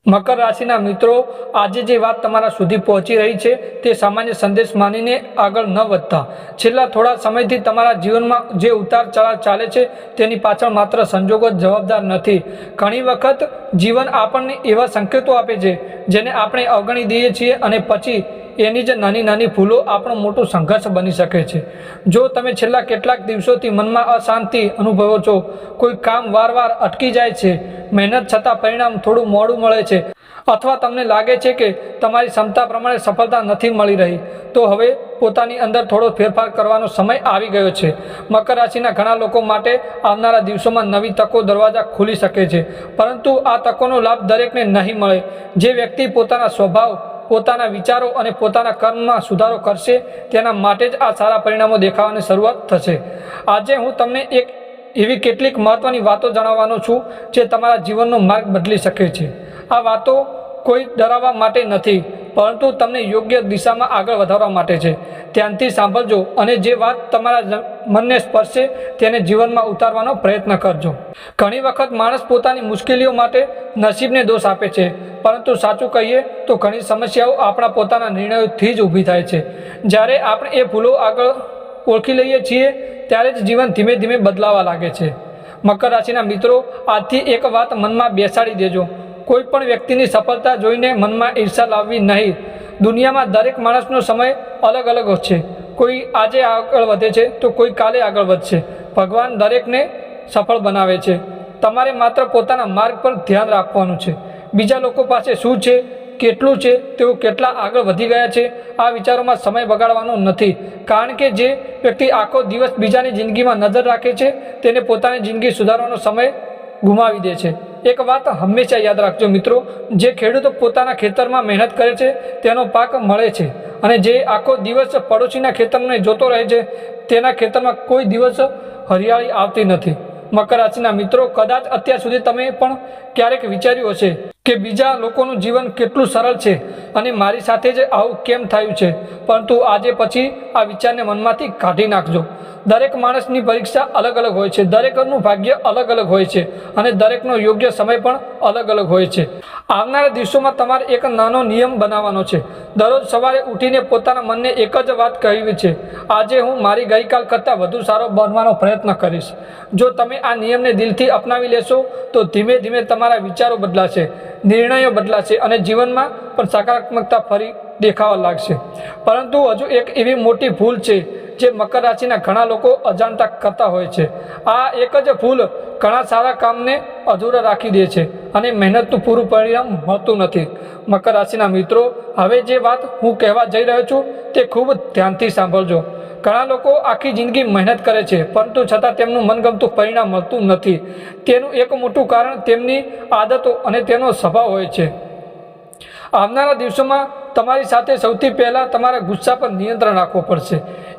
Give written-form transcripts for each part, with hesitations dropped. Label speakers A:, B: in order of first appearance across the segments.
A: મકર રાશિના મિત્રો, આજે જે વાત તમારા સુધી પહોંચી રહી છે તે સામાન્ય સંદેશ માનીને આગળ ન વધતા. છેલ્લા થોડા સમયથી તમારા જીવનમાં જે ઉતાર ચઢાવ ચાલે છે તેની પાછળ માત્ર સંજોગો જ જવાબદાર નથી. ઘણી વખત જીવન આપણને એવા સંકેતો આપે છે જેને આપણે અવગણી દઈએ છીએ અને પછી એની જ નાની નાની ભૂલો આપણો મોટો સંઘર્ષ બની શકે છે. જો તમે છેલ્લા કેટલાક દિવસોથી મનમાં અશાંતિ અનુભવો છો, કોઈ કામ વારવાર અટકી જાય છે, મહેનત છતાં પરિણામ થોડું મોડું મળે છે, અથવા તમને લાગે છે કે તમારી ક્ષમતા પ્રમાણે સફળતા નથી મળી રહી, તો હવે પોતાની અંદર થોડો ફેરફાર કરવાનો સમય આવી ગયો છે. મકર રાશિના ઘણા લોકો માટે આવનારા દિવસોમાં નવી તકો દરવાજા ખુલી શકે છે, પરંતુ આ તકોનો લાભ દરેકને નહીં મળે. જે વ્યક્તિ પોતાના સ્વભાવ, પોતાના વિચારો અને પોતાના કર્મમાં સુધારો કરશે તેના માટે જ આ સારા પરિણામો દેખાવાની શરૂઆત થશે. આજે હું તમને એવી કેટલીક મહત્વની વાતો જણાવવાનો છું જે તમારા જીવનનો માર્ગ બદલી શકે છે. આ વાતો કોઈ ડરાવવા માટે નથી, પરંતુ તમને યોગ્ય દિશામાં આગળ વધારવા માટે છે. ધ્યાનથી સાંભળજો અને જે વાત તમારા મનને સ્પર્શે તેને જીવનમાં ઉતારવાનો પ્રયત્ન કરજો. ઘણી વખત માણસ પોતાની મુશ્કેલીઓ માટે નસીબને દોષ આપે છે, પરંતુ સાચું કહીએ તો ઘણી સમસ્યાઓ આપણા પોતાના નિર્ણયોથી જ ઊભી થાય છે. જ્યારે આપણે એ ભૂલો આગળ ઓળખી લઈએ છીએ ત્યારે જ જીવન ધીમે ધીમે બદલાવા લાગે છે. મકર રાશિના મિત્રો, આજથી એક વાત મનમાં બેસાડી દેજો. કોઈ પણ વ્યક્તિની સફળતા જોઈને મનમાં ઈર્ષા લાવવી નહીં. દુનિયામાં દરેક માણસનો સમય અલગ અલગ છે. કોઈ આજે આગળ વધે છે તો કોઈ કાલે આગળ વધશે. ભગવાન દરેકને સફળ બનાવે છે. તમારે માત્ર પોતાના માર્ગ પર ધ્યાન રાખવાનું છે. બીજા લોકો પાસે શું છે, કેટલું છે, તેઓ કેટલા આગળ વધી ગયા છે, આ વિચારોમાં સમય બગાડવાનો નથી. કારણ કે જે વ્યક્તિ આખો દિવસ બીજાની જિંદગીમાં નજર રાખે છે તેને પોતાની જિંદગી સુધારવાનો સમય ગુમાવી દે છે. એક વાત હંમેશા યાદ રાખજો મિત્રો, જે ખેડૂત પોતાના ખેતરમાં મહેનત કરે છે તેનો પાક મળે છે, અને જે આખો દિવસ પડોશીના ખેતરને જોતો રહે છે તેના ખેતરમાં કોઈ દિવસ હરિયાળી આવતી નથી. મકર રાશિના મિત્રો, કદાચ અત્યાર સુધી તમે પણ ક્યારેક વિચાર્યું હશે કે બીજા લોકોનું જીવન કેટલું સરળ છે અને મારી સાથે જ આવું કેમ થયું છે, પરંતુ આજે પછી આ વિચારને મનમાંથી કાઢી નાખજો. દરેક માણસની પરીક્ષા અલગ અલગ હોય છે, દરેકનું ભાગ્ય અલગ અલગ હોય છે અને દરેકનો યોગ્ય સમય પણ અલગ અલગ હોય છે. આવનારા દિવસોમાં તમારે એક નાનો નિયમ બનાવવાનો છે. દરરોજ સવારે ઉઠીને પોતાના મનને એક જ વાત કહેવી છે, આજે હું મારી ગઈકાલ કરતાં વધુ સારો બનવાનો પ્રયત્ન કરીશ. જો તમે આ નિયમને દિલથી અપનાવી લેશો તો ધીમે ધીમે તમારા વિચારો બદલાશે, નિર્ણયો બદલાશે અને જીવનમાં પણ સકારાત્મકતા ફરી દેખાવા લાગશે. પરંતુ હજુ એક એવી મોટી ભૂલ છે જે મકર રાશિના ઘણા લોકો અજાણતા કરતા હોય છે. આ એક જ ભૂલ ઘણા સારા કામને અધૂરા રાખી દે છે અને મહેનતનું પૂરું પરિણામ મળતું નથી. મકર રાશિના મિત્રો, હવે જે વાત હું કહેવા જઈ રહ્યો છું તે ખૂબ ધ્યાનથી સાંભળજો. ઘણા લોકો આખી જિંદગી મહેનત કરે છે, પરંતુ છતાં તેમનું મનગમતું પરિણામ મળતું નથી. તેનું એક મોટું કારણ તેમની આદતો અને તેનો સ્વભાવ હોય છે. આવનારા દિવસોમાં તમારી સાથે સૌથી પહેલાં તમારા ગુસ્સા પર નિયંત્રણ રાખવું પડશે.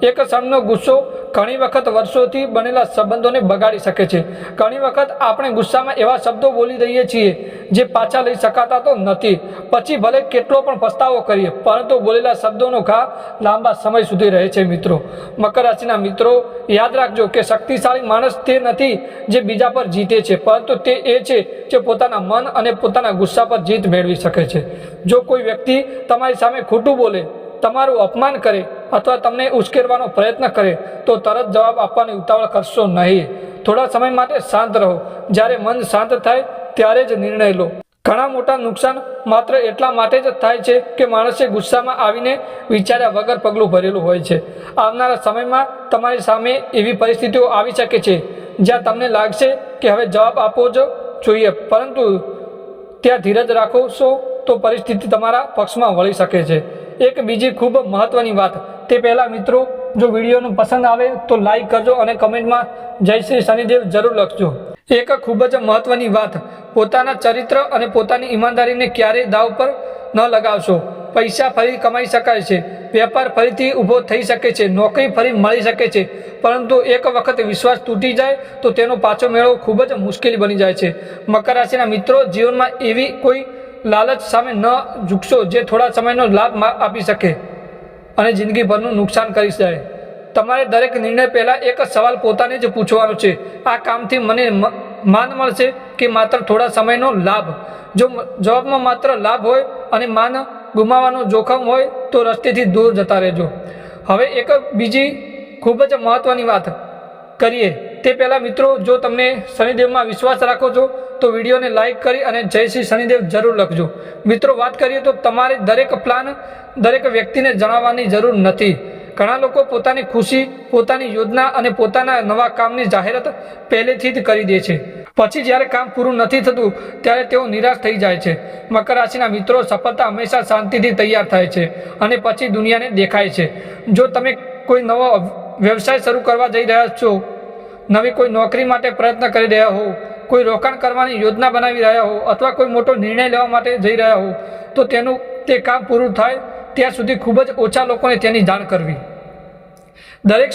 A: એક ક્ષણનો ગુસ્સો ઘણી વખત વર્ષોથી બનેલા સંબંધોને બગાડી શકે છે. ઘણી વખત આપણે ગુસ્સામાં એવા શબ્દો બોલી દઈએ છીએ જે પાછા લઈ શકાતા તો નથી. પછી ભલે કેટલો પણ પસ્તાવો કરીએ, પરંતુ બોલેલા શબ્દોનો ઘા લાંબા સમય સુધી રહે છે. મિત્રો, મકર રાશિના મિત્રો, યાદ રાખજો કે શક્તિશાળી માણસ તે નથી જે બીજા પર જીતે છે, પરંતુ તે એ છે જે પોતાના મન અને પોતાના ગુસ્સા પર જીત મેળવી શકે છે. જો કોઈ વ્યક્તિ તમારી સામે ખોટું બોલે, તમારું અપમાન કરે અથવા તમને ઉશ્કેરવાનો પ્રયત્ન કરે તો તરત જવાબ આપવાની ઉતાવળ કરશો નહીં. થોડા સમય માટે શાંત રહો. જ્યારે મન શાંત થાય ત્યારે જ નિર્ણય લો. ઘણા મોટા નુકસાન માત્ર એટલા માટે જ થાય છે કે માણસે ગુસ્સામાં આવીને વિચાર્યા વગર પગલું ભરેલું હોય છે. આવનારા સમયમાં તમારી સામે એવી પરિસ્થિતિઓ આવી શકે છે જ્યાં તમને લાગશે કે હવે જવાબ આપવો જ જોઈએ, પરંતુ ત્યાં ધીરજ રાખશો તો પરિસ્થિતિ તમારા પક્ષમાં વળી શકે છે. એક બીજી ખૂબ મહત્વની વાત, તે પહેલાં મિત્રો, જો વિડીયોનું પસંદ આવે તો લાઈક કરજો અને કમેન્ટમાં જય શ્રી શનિદેવ જરૂર લખજો. એક ખૂબ જ મહત્વની વાત, પોતાના ચરિત્ર અને પોતાની ઈમાનદારીને ક્યારેય દાવ પર ન લગાવશો. પૈસા ફરી કમાઈ શકાય છે, વેપાર ફરીથી ઊભો થઈ શકે છે, નોકરી ફરી મળી શકે છે, પરંતુ એક વખત વિશ્વાસ તૂટી જાય તો તેનો પાછો મેળવવો ખૂબ જ મુશ્કેલ બની જાય છે. મકર રાશિના મિત્રો, જીવનમાં એવી કોઈ લાલચ સામે ન ઝૂકશો જે થોડા સમયનો લાભ આપી શકે અને જિંદગીભરનું નુકસાન કરી જાય. તમારે દરેક નિર્ણય પહેલાં એક સવાલ પોતાને જ પૂછવાનો છે, આ કામથી મને માન મળશે કે માત્ર થોડા સમયનો લાભ? જો જવાબમાં માત્ર લાભ હોય અને માન ગુમાવવાનું જોખમ હોય તો રસ્તેથી દૂર જતા રહેજો. હવે એક બીજી ખૂબ જ મહત્ત્વની વાત કરીએ તે પહેલાં મિત્રો, જો તમને શનિદેવમાં વિશ્વાસ રાખો છો તો વિડીયોને લાઇક કરી અને જય શ્રી શનિદેવ જરૂર લખજો. મિત્રો, વાત કરીએ તો તમારે દરેક પ્લાન દરેક વ્યક્તિને જણાવવાની જરૂર નથી. ઘણા લોકો પોતાની ખુશી, પોતાની યોજના અને પોતાના નવા કામની જાહેરાત પહેલેથી જ કરી દે છે. પછી જ્યારે કામ પૂરું નથી થતું ત્યારે તેઓ નિરાશ થઈ જાય છે. મકર રાશિના મિત્રો, સફળતા હંમેશા શાંતિથી તૈયાર થાય છે અને પછી દુનિયાને દેખાય છે. જો તમે કોઈ નવો વ્યવસાય શરૂ કરવા જઈ રહ્યા છો, નવી કોઈ નોકરી માટે પ્રયત્ન કરી રહ્યા હો, કોઈ રોકાણ કરવાની યોજના બનાવી રહ્યા હો અથવા કોઈ મોટો નિર્ણય લેવા માટે જઈ રહ્યા હો, તો તે કામ પૂરું થાય ત્યાં સુધી ખૂબ જ ઓછા લોકોને તેની જાણ કરવી. દરેક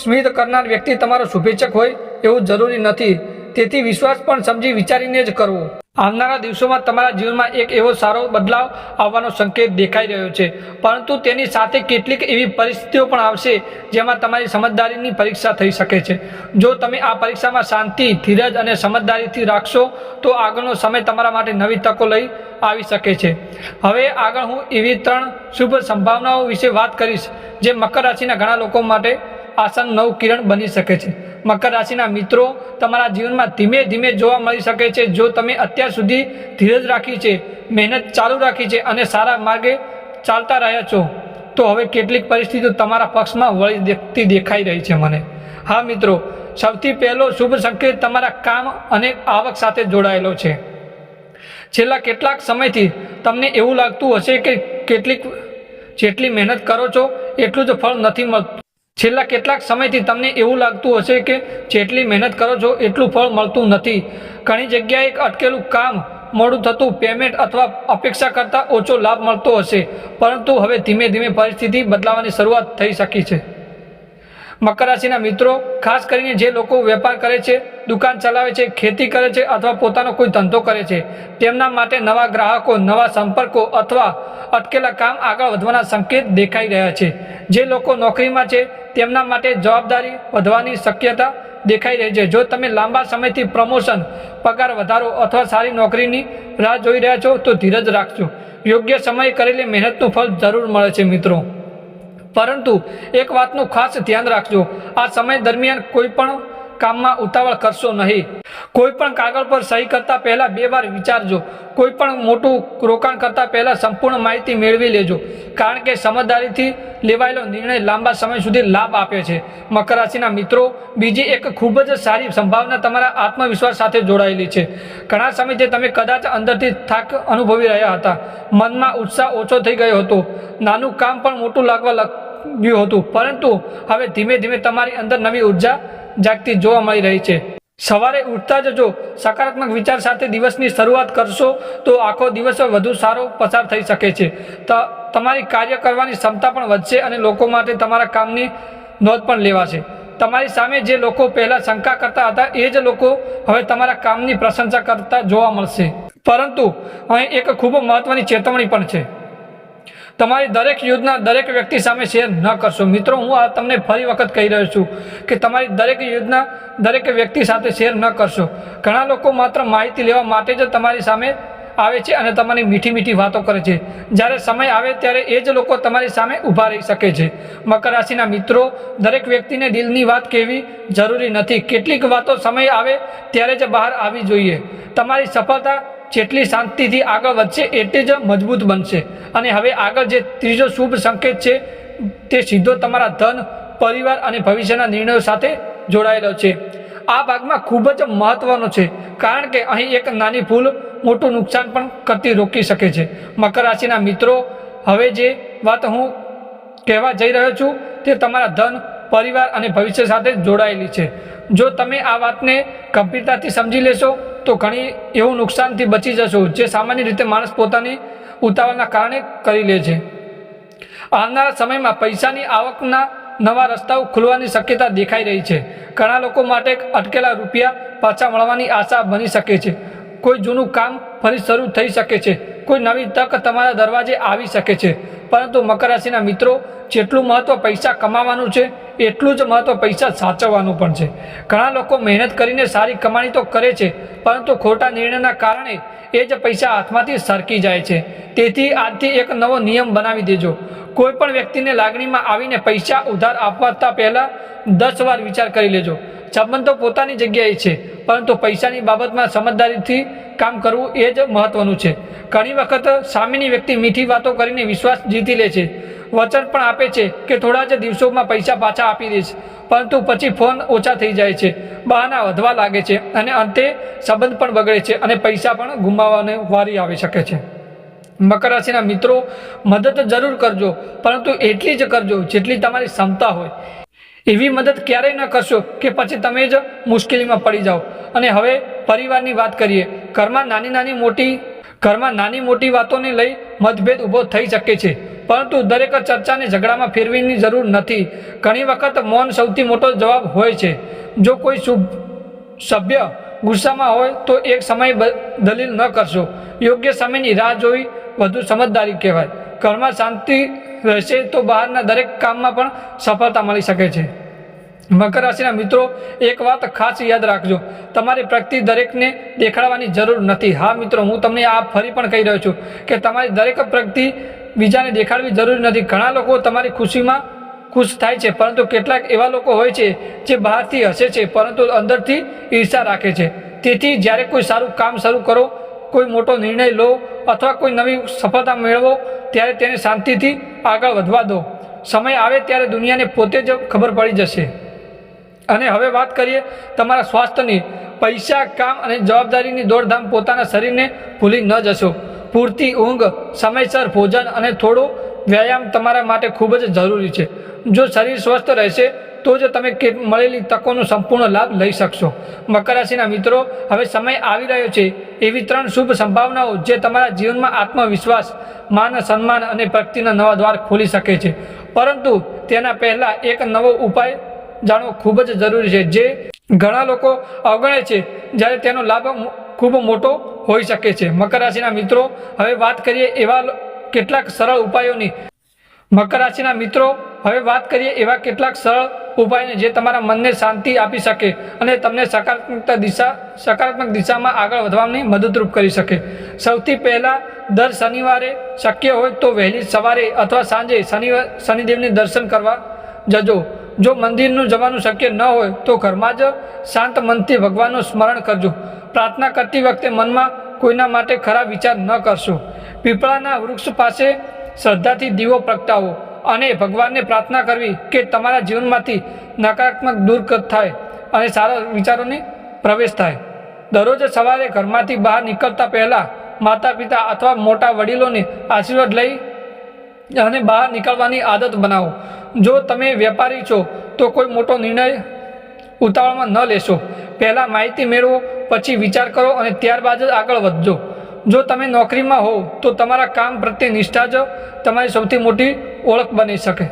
A: સ્મિત કરનાર વ્યક્તિ તમારો શુભેચ્છક હોય એવું જરૂરી નથી. તેથી વિશ્વાસ પણ સમજી વિચારીને જ કરવો. આવનારા દિવસોમાં તમારા જીવનમાં એક એવો સારો બદલાવ આવવાનો સંકેત દેખાઈ રહ્યો છે, પરંતુ તેની સાથે કેટલીક એવી પરિસ્થિતિઓ પણ આવશે જેમાં તમારી સમજદારીની પરીક્ષા થઈ શકે છે. જો તમે આ પરીક્ષામાં શાંતિ, ધીરજ અને સમજદારીથી રાખશો તો આગળનો સમય તમારા માટે નવી તકો લઈ આવી શકે છે. હવે આગળ હું એવી 3 શુભ સંભાવનાઓ વિશે વાત કરીશ જે મકર રાશિના ઘણા લોકો માટે આશાનું નવું કિરણ બની શકે છે. મકર રાશિના મિત્રો, તમારા જીવનમાં ધીમે ધીમે જોવા મળી શકે છે. જો તમે અત્યાર સુધી ધીરજ રાખી છે, મહેનત ચાલુ રાખી છે અને સારા માર્ગે ચાલતા રહ્યા છો, તો હવે કેટલીક પરિસ્થિતિઓ તમારા પક્ષમાં વળી દેખાઈ રહી છે મને. હા મિત્રો, સૌથી પહેલો શુભ સંકેત તમારા કામ અને આવક સાથે જોડાયેલો છે. છેલ્લા કેટલાક સમયથી તમને એવું લાગતું હશે કે જેટલી મહેનત કરો છો એટલું જ ફળ નથી મળતું. છેલ્લા કેટલાક સમયથી તમને એવું લાગતું હશે કે જેટલી મહેનત કરો છો એટલું ફળ મળતું નથી. ઘણી જગ્યાએ અટકેલું કામ, મોડું થતું પેમેન્ટ અથવા અપેક્ષા કરતાં ઓછો લાભ મળતો હશે, પરંતુ હવે ધીમે ધીમે પરિસ્થિતિ બદલાવાની શરૂઆત થઈ શકી છે. મકર રાશિના મિત્રો, ખાસ કરીને જે લોકો વેપાર કરે છે, દુકાન ચલાવે છે, ખેતી કરે છે અથવા પોતાનો કોઈ ધંધો કરે છે, તેમના માટે નવા ગ્રાહકો, નવા સંપર્કો અથવા અટકેલા કામ આગળ વધવાના સંકેત દેખાઈ રહ્યા છે. જે લોકો નોકરીમાં છે તેમના માટે જવાબદારી વધવાની શક્યતા દેખાઈ રહી છે. જો તમે લાંબા સમયથી પ્રમોશન, પગાર વધારો અથવા સારી નોકરીની રાહ જોઈ રહ્યા છો તો ધીરજ રાખજો. યોગ્ય સમયે કરેલી મહેનતનું ફળ જરૂર મળે છે મિત્રો. પરંતુ એક વાતનું ખાસ ધ્યાન રાખજો, આ સમય દરમિયાન કોઈ પણ કામમાં ઉતાવળ કરશો નહીં. કોઈ પણ કાગળ પર સહી કરતા પહેલા 2 વાર વિચારજો. કોઈ પણ મોટું રોકાણ કરતા પહેલા સંપૂર્ણ માહિતી મેળવી લેજો, કારણ કે સમજદારીથી લેવાયેલો નિર્ણય લાંબા સમય સુધી લાભ આપે છે. મકર રાશિના મિત્રો, બીજી એક ખૂબ જ સારી સંભાવના તમારા આત્મવિશ્વાસ સાથે જોડાયેલી છે. ઘણા સમયથી તમે કદાચ અંદરથી થાક અનુભવી રહ્યા હતા, મનમાં ઉત્સાહ ઓછો થઈ ગયો હતો, નાનું કામ પણ મોટું લાગવા લાગ્યું હતું, પરંતુ હવે ધીમે ધીમે તમારી અંદર નવી ઉર્જા જાગતી જોવા મળી રહી છે. સવારે ઉઠતા જ જો સકારાત્મક વિચાર સાથે દિવસની શરૂઆત કરશો તો આખો દિવસ વધુ સારો પસાર થઈ શકે છે. તમારી કાર્ય કરવાની ક્ષમતા પણ વધશે અને લોકો માટે તમારા કામની નોંધ પણ લેવાશે. તમારી સામે જે લોકો પહેલા શંકા કરતા હતા એ જ લોકો હવે તમારા કામની પ્રશંસા કરતા જોવા મળશે. પરંતુ અહીં એક ખૂબ મહત્વની ચેતવણી પણ છે. તમારી દરેક યોજના દરેક વ્યક્તિ સામે શેર ન કરશો. મિત્રો, હું આ તમને ફરી વખત કહી રહ્યો છું કે તમારી દરેક યોજના દરેક વ્યક્તિ સાથે શેર ન કરશો. ઘણા લોકો માત્ર માહિતી લેવા માટે જ તમારી સામે આવે છે અને તમારી મીઠી મીઠી વાતો કરે છે. જ્યારે સમય આવે ત્યારે એ જ લોકો તમારી સામે ઊભા રહી શકે છે. મકર રાશિના મિત્રો, દરેક વ્યક્તિને દિલની વાત કહેવી જરૂરી નથી. કેટલીક વાતો સમય આવે ત્યારે જ બહાર આવવી જોઈએ. તમારી સફળતા જેટલી શાંતિથી આગળ વધશે એટલી જ મજબૂત બનશે. અને હવે આગળ જે ત્રીજો શુભ સંકેત છે તે સીધો તમારા ધન, પરિવાર અને ભવિષ્યના નિર્ણયો સાથે જોડાયેલો છે. આ ભાગમાં ખૂબ જ મહત્વનો છે, કારણ કે અહીં એક નાની ભૂલ મોટું નુકસાન પણ કરતી રોકી શકે છે. મકર રાશિના મિત્રો, હવે જે વાત હું કહેવા જઈ રહ્યો છું તે તમારા ધન, પરિવાર અને ભવિષ્ય સાથે જોડાયેલી છે. જો તમે આ વાતને ગંભીરતાથી સમજી લેશો તો ઘણી એવું નુકસાનથી બચી જશો જે સામાન્ય રીતે માણસ પોતાની ઉતાવળના કારણે કરી લે છે. આવનારા સમયમાં પૈસાની આવકના નવા રસ્તાઓ ખુલવાની શક્યતા દેખાઈ રહી છે. ઘણા લોકો માટે અટકેલા રૂપિયા પાછા મળવાની આશા બની શકે છે. કોઈ જૂનું કામ ફરી શરૂ થઈ શકે છે. કોઈ નવી તક તમારા દરવાજે આવી શકે છે. પરંતુ મકર રાશિના મિત્રો, જેટલું મહત્વ પૈસા કમાવાનું છે એટલું જ મહત્ત્વ પૈસા સાચવવાનું પણ છે। ઘણા લોકો મહેનત કરીને સારી કમાણી તો કરે છે, પરંતુ ખોટા નિર્ણયના કારણે એ જ પૈસા હાથમાંથી સરકી જાય છે। તેથી આજથી એક નવો નિયમ બનાવી દેજો। કોઈ પણ વ્યક્તિને લાગણીમાં આવીને પૈસા ઉધાર આપતા પહેલાં 10 વાર વિચાર કરી લેજો। સંબંધો પોતાની જગ્યાએ છે, પરંતુ પૈસાની બાબતમાં સમજદારીથી કામ કરવું એ જ મહત્વનું છે। ઘણી વખત સામેની વ્યક્તિ મીઠી વાતો કરીને વિશ્વાસ જીતી લે છે, વચન પણ આપે છે કે થોડા જ દિવસોમાં પૈસા પાછા આપી દઈશ, પરંતુ પછી ફોન ઓછા થઈ જાય છે, બહાના વધવા લાગે છે અને અંતે સંબંધ પણ બગડે છે અને પૈસા પણ ગુમાવવાની વારી આવી શકે છે। મકર રાશિના મિત્રો, મદદ જરૂર કરજો, પરંતુ એટલી જ કરજો જેટલી તમારી ક્ષમતા હોય। એવી મદદ ક્યારેય ન કરશો કે પછી તમે જ મુશ્કેલીમાં પડી જાઓ। અને હવે પરિવારની વાત કરીએ। ઘરમાં નાની મોટી વાતોને લઈ મતભેદ ઊભો થઈ શકે છે, પરંતુ દરેક ચર્ચાને ઝઘડામાં ફેરવવાની જરૂર નથી। ઘણી વખત મૌન સૌથી મોટો જવાબ હોય છે। જો કોઈ સભ્ય ગુસ્સામાં હોય તો એક સમયે દલીલ ન કરશો। યોગ્ય સમયની રાહ જોવી વધુ સમજદારી કહેવાય। ઘરમાં શાંતિ રહેશે તો બહારના દરેક કામમાં પણ સફળતા મળી શકે છે। મકર રાશિના મિત્રો, એક વાત ખાસ યાદ રાખજો, તમારી પ્રગતિ દરેકને દેખાડવાની જરૂર નથી। હા મિત્રો, હું તમને આ ફરી પણ કહી રહ્યો છું કે તમારી દરેક પ્રગતિ બીજાને દેખાડવી જરૂરી નથી। ઘણા લોકો તમારી ખુશીમાં ખુશ થાય છે, પરંતુ કેટલાક એવા લોકો હોય છે જે બહારથી હસે છે પરંતુ અંદરથી ઈર્ષા રાખે છે। તેથી જ્યારે કોઈ સારું કામ શરૂ કરો, કોઈ મોટો નિર્ણય લો અથવા કોઈ નવી સફળતા મેળવો, ત્યારે તેને શાંતિથી આગળ વધવા દો। સમય આવે ત્યારે દુનિયાને પોતે જ ખબર પડી જશે। અને હવે વાત કરીએ તમારા સ્વાસ્થ્યની। પૈસા, કામ અને જવાબદારીની દોડધામ પોતાના શરીરને ભૂલી ન જશો। પૂરતી ઊંઘ, સમયસર ભોજન અને થોડો વ્યાયામ તમારા માટે ખૂબ જ જરૂરી છે। જો શરીર સ્વસ્થ રહેશે તો જ તમે મળેલી તકોનો સંપૂર્ણ લાભ લઈ શકશો। મકર રાશિના મિત્રો, હવે સમય આવી રહ્યો છે એવી 3 શુભ સંભાવનાઓ જે તમારા જીવનમાં આત્મવિશ્વાસ, માન, સન્માન અને પ્રગતિના નવા દ્વાર ખોલી શકે છે। પરંતુ તેના પહેલાં એક નવો ઉપાય જાણવો ખૂબ જ જરૂરી છે, જે ઘણા લોકો અવગણે છે જ્યારે તેનો લાભ ખૂબ મોટો હોઈ શકે છે। મકર રાશિના મિત્રો, હવે વાત કરીએ એવા કેટલાક સરળ ઉપાયોની। જે તમારા મનને શાંતિ આપી શકે અને તમને સકારાત્મક દિશામાં આગળ વધવાની મદદરૂપ કરી શકે। સૌથી પહેલાં, દર શનિવારે શક્ય હોય તો વહેલી સવારે અથવા સાંજે શનિદેવને દર્શન કરવા જજો। જો મંદિરનું જવાનું શક્ય ન હોય તો ઘરમાં જ શાંત મનથી ભગવાનનું સ્મરણ કરજો। પ્રાર્થના કરતી વખતે મનમાં કોઈના માટે ખરાબ વિચાર ન કરશો। પીપળાના વૃક્ષ પાસે શ્રદ્ધાથી દીવો પ્રગટાવો અને ભગવાનને પ્રાર્થના કરવી કે તમારા જીવનમાંથી નકારાત્મક દૂર થાય અને સારા વિચારોને પ્રવેશ થાય। દરરોજ સવારે ઘરમાંથી બહાર નીકળતા પહેલાં માતા પિતા અથવા મોટા વડીલોને આશીર્વાદ લઈ અને બહાર નીકળવાની આદત બનાવો। જો તમે વેપારી છો તો કોઈ મોટો નિર્ણય ઉતાવળમાં ન લેશો। પહેલાં માહિતી મેળવો, પછી વિચાર કરો અને ત્યારબાદ જ આગળ વધજો। જો તમે નોકરીમાં હો તો તમારા કામ પ્રત્યે નિષ્ઠા જ તમારી સૌથી મોટી ઓળખ બની શકે।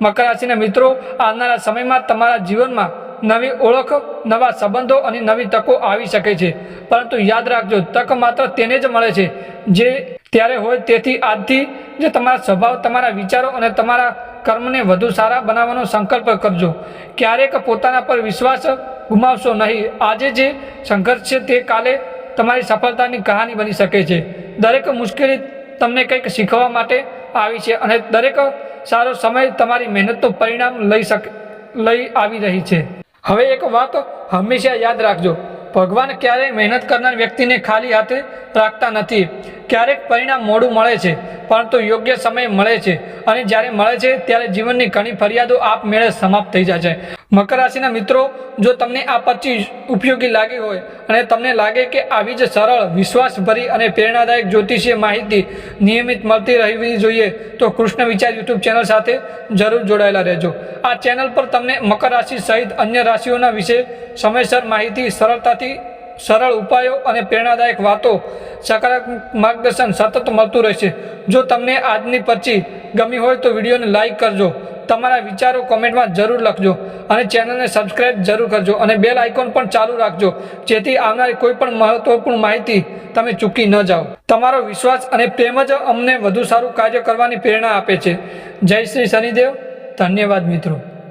A: મકર રાશિના મિત્રો, આવનારા સમયમાં તમારા જીવનમાં નવી ઓળખ, નવા સંબંધો અને નવી તકો આવી શકે છે, પરંતુ યાદ રાખજો, તક માત્ર તેને જ મળે છે જે ત્યારે હોય। તેથી આજથી જ તમારા સ્વભાવ, તમારા વિચારો અને તમારા કર્મને વધુ સારા બનાવવાનો સંકલ્પ કરજો। ક્યારેક પોતાના પર વિશ્વાસ ગુમાવશો નહીં। આજે જે સંઘર્ષ છે તે કાલે તમારી સફળતાની કહાની બની શકે છે। દરેક મુશ્કેલી તમને કંઈક શીખવા માટે આવી છે અને દરેક સારો સમય તમારી મહેનતનું પરિણામ લઈ આવી રહી છે। હવે એક વાત હંમેશા યાદ રાખજો, ભગવાન ક્યારેય મહેનત કરનાર વ્યક્તિને ખાલી હાથે રાખતા નથી। ક્યારેક પરિણામ મોડું મળે છે, પરંતુ યોગ્ય સમય મળે છે, અને જ્યારે મળે છે ત્યારે જીવનની ઘણી ફરિયાદો આપમેળે સમાપ્ત થઈ જાય છે। મકર રાશિના મિત્રો, જો તમને આ 25 ઉપયોગી લાગી હોય અને તમને લાગે કે આવી જ સરળ, વિશ્વાસભરી અને પ્રેરણાદાયક જ્યોતિષીય માહિતી નિયમિત મળતી રહેવી જોઈએ તો કૃષ્ણ વિચાર યુટ્યુબ ચેનલ સાથે જરૂર જોડાયેલા રહેજો। આ ચેનલ પર તમને મકર રાશિ સહિત અન્ય રાશિઓના વિશે સમયસર માહિતી, સરળતાથી સરળ ઉપાયો અને પ્રેરણાદાયક વાતો, સકારાત્મક માર્ગદર્શન સતત મળતું રહેશે। જો તમને આજની પર્ચી ગમી હોય તો વિડીયોને લાઇક કરજો, તમારા વિચારો કોમેન્ટમાં જરૂર લખજો અને ચેનલને સબસ્ક્રાઇબ જરૂર કરજો અને બેલ આઇકોન પણ ચાલુ રાખજો, જેથી આવનારી કોઈ પણ મહત્વપૂર્ણ માહિતી તમે ચૂકી ન જાઓ। તમારો વિશ્વાસ અને પ્રેમ જ અમને વધુ સારું કાર્ય કરવાની પ્રેરણા આપે છે। જય શ્રી શનિદેવ। ધન્યવાદ મિત્રો।